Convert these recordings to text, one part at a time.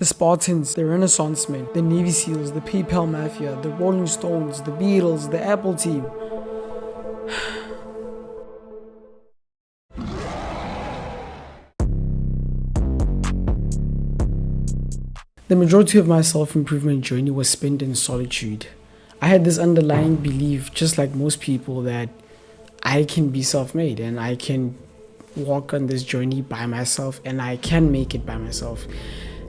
The Spartans, the Renaissance men, the Navy SEALs, the PayPal Mafia, the Rolling Stones, the Beatles, the Apple team. The majority of my self-improvement journey was spent in solitude. I had this underlying belief, just like most people, that I can be self-made and I can walk on this journey by myself and I can make it by myself.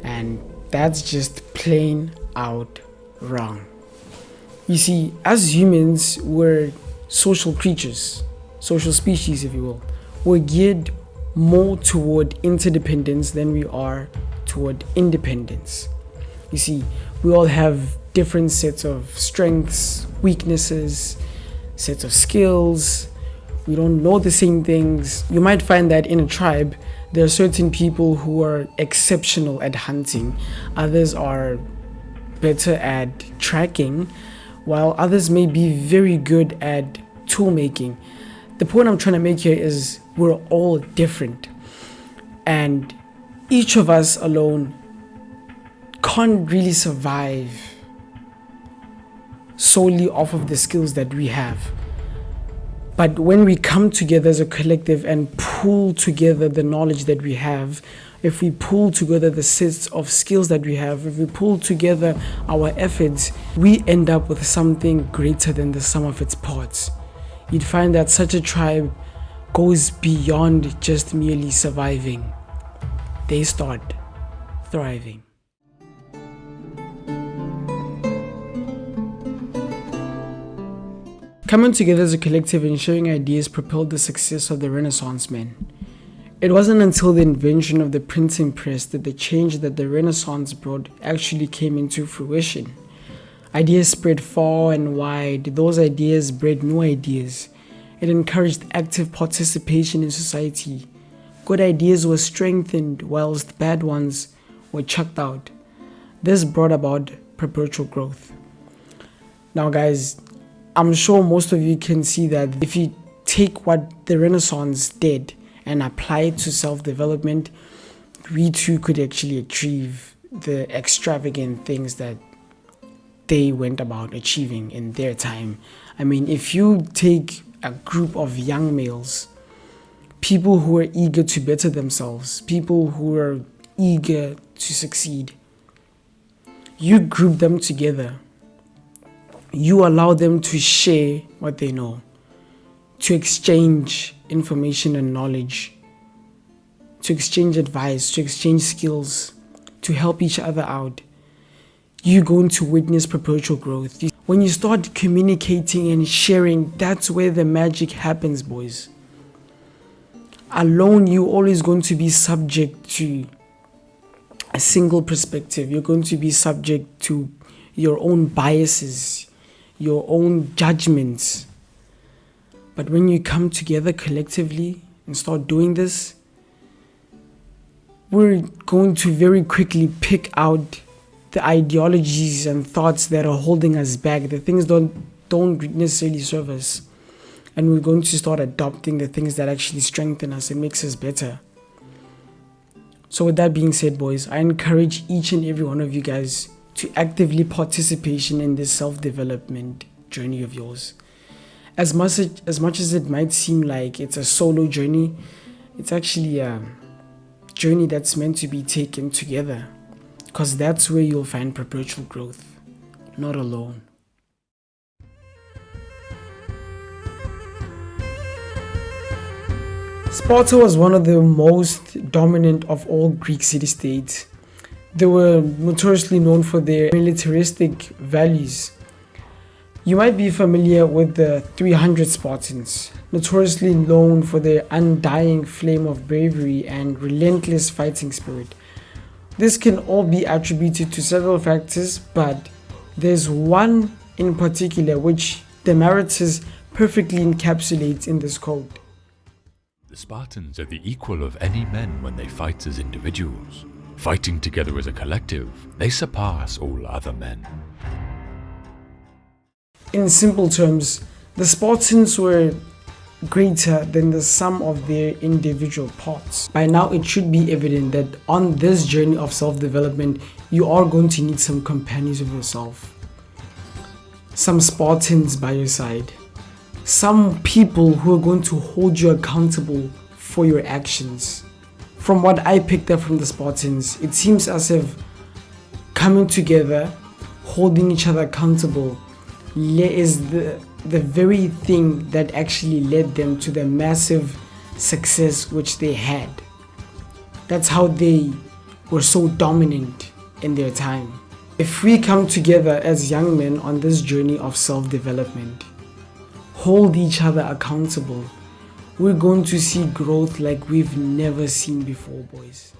And that's just plain out wrong. You see, as humans, we're social creatures, social species, if you will. We're geared more toward interdependence than we are toward independence. You see, we all have different sets of strengths, weaknesses, sets of skills. We don't know the same things. You might find that in a tribe, there are certain people who are exceptional at hunting. Others are better at tracking, while others may be very good at tool making. The point I'm trying to make here is we're all different. And each of us alone can't really survive solely off of the skills that we have. But when we come together as a collective and pull together the knowledge that we have, if we pull together the sets of skills that we have, if we pull together our efforts, we end up with something greater than the sum of its parts. You'd find that such a tribe goes beyond just merely surviving. They start thriving. Coming together as a collective and sharing ideas propelled the success of the Renaissance men. It wasn't until the invention of the printing press that the change that the Renaissance brought actually came into fruition. Ideas spread far and wide. Those ideas bred new ideas. It encouraged active participation in society. Good ideas were strengthened whilst bad ones were chucked out. This brought about perpetual growth. Now guys, I'm sure most of you can see that if you take what the Renaissance did and apply it to self-development, we too could actually achieve the extravagant things that they went about achieving in their time. I mean, if you take a group of young males, people who are eager to better themselves, people who are eager to succeed, you group them together. You allow them to share what they know, to exchange information and knowledge, to exchange advice, to exchange skills, to help each other out. You're going to witness perpetual growth. When you start communicating and sharing, that's where the magic happens, boys. Alone, you're always going to be subject to a single perspective. You're going to be subject to your own biases, your own judgments. But when you come together collectively and start doing this, we're going to very quickly pick out the ideologies and thoughts that are holding us back, the things don't necessarily serve us. And we're going to start adopting the things that actually strengthen us and makes us better. So with that being said, boys, I encourage each and every one of you guys to actively participation in this self-development journey of yours. As much as it might seem like it's a solo journey, it's actually a journey that's meant to be taken together, because that's where you'll find perpetual growth, not alone. Sparta was one of the most dominant of all Greek city-states. They were notoriously known for their militaristic values. You might be familiar with the 300 Spartans, notoriously known for their undying flame of bravery and relentless fighting spirit. This can all be attributed to several factors, but there's one in particular which Demaratus perfectly encapsulates in this quote. The Spartans are the equal of any men when they fight as individuals. Fighting together as a collective, they surpass all other men. In simple terms, the Spartans were greater than the sum of their individual parts. By now, it should be evident that on this journey of self-development, you are going to need some companions of yourself, some Spartans by your side, some people who are going to hold you accountable for your actions. From what I picked up from the Spartans, it seems as if coming together, holding each other accountable, is the very thing that actually led them to the massive success which they had. That's how they were so dominant in their time. If we come together as young men on this journey of self-development, hold each other accountable, we're going to see growth like we've never seen before, boys.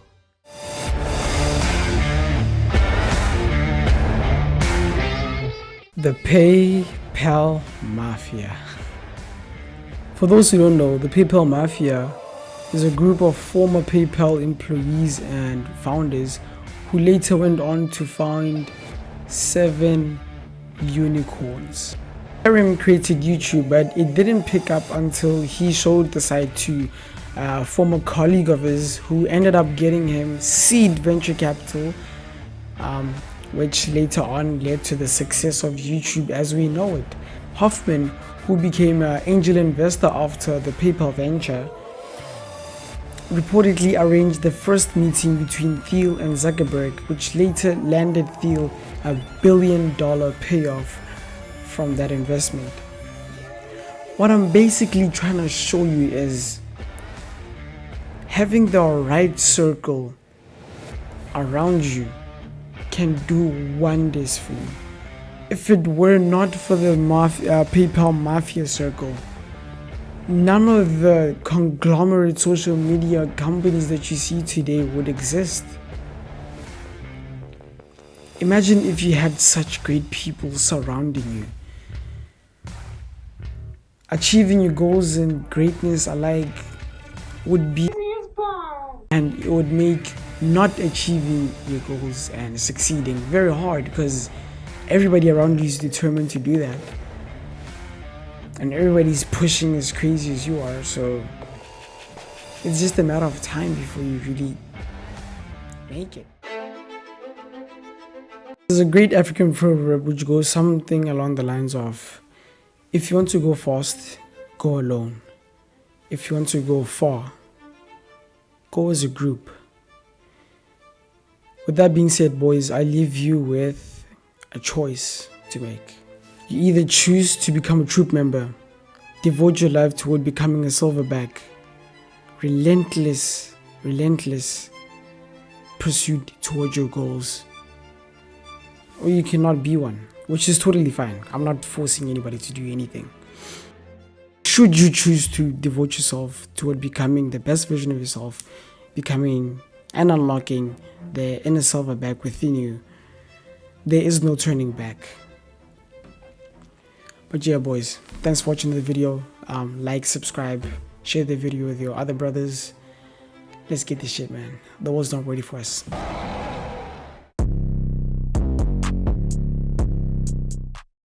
The PayPal Mafia. For those who don't know, the PayPal Mafia is a group of former PayPal employees and founders who later went on to found 7 unicorns. Aaron created YouTube, but it didn't pick up until he showed the site to a former colleague of his who ended up getting him seed venture capital, which later on led to the success of YouTube as we know it. Hoffman, who became an angel investor after the PayPal venture, reportedly arranged the first meeting between Thiel and Zuckerberg, which later landed Thiel $1 billion payoff from that investment. What I'm basically trying to show you is having the right circle around you can do wonders for you. If it were not for the PayPal Mafia circle, none of the conglomerate social media companies that you see today would exist. Imagine if you had such great people surrounding you. Achieving your goals and greatness alike would be, and it would make not achieving your goals and succeeding very hard, because everybody around you is determined to do that, and everybody's pushing as crazy as you are. So it's just a matter of time before you really make it. There's a great African proverb which goes something along the lines of, if you want to go fast, go alone. If you want to go far, go as a group. With that being said, boys, I leave you with a choice to make. You either choose to become a troop member, devote your life toward becoming a silverback, relentless pursuit toward your goals, or you cannot be one, which is totally fine. I'm not forcing anybody to do anything. Should you choose to devote yourself toward becoming the best version of yourself, becoming and unlocking the inner silverback within you, there is no turning back. But yeah, boys, thanks for watching the video. Like, subscribe, share the video with your other brothers. Let's get this shit, man. The world's not ready for us.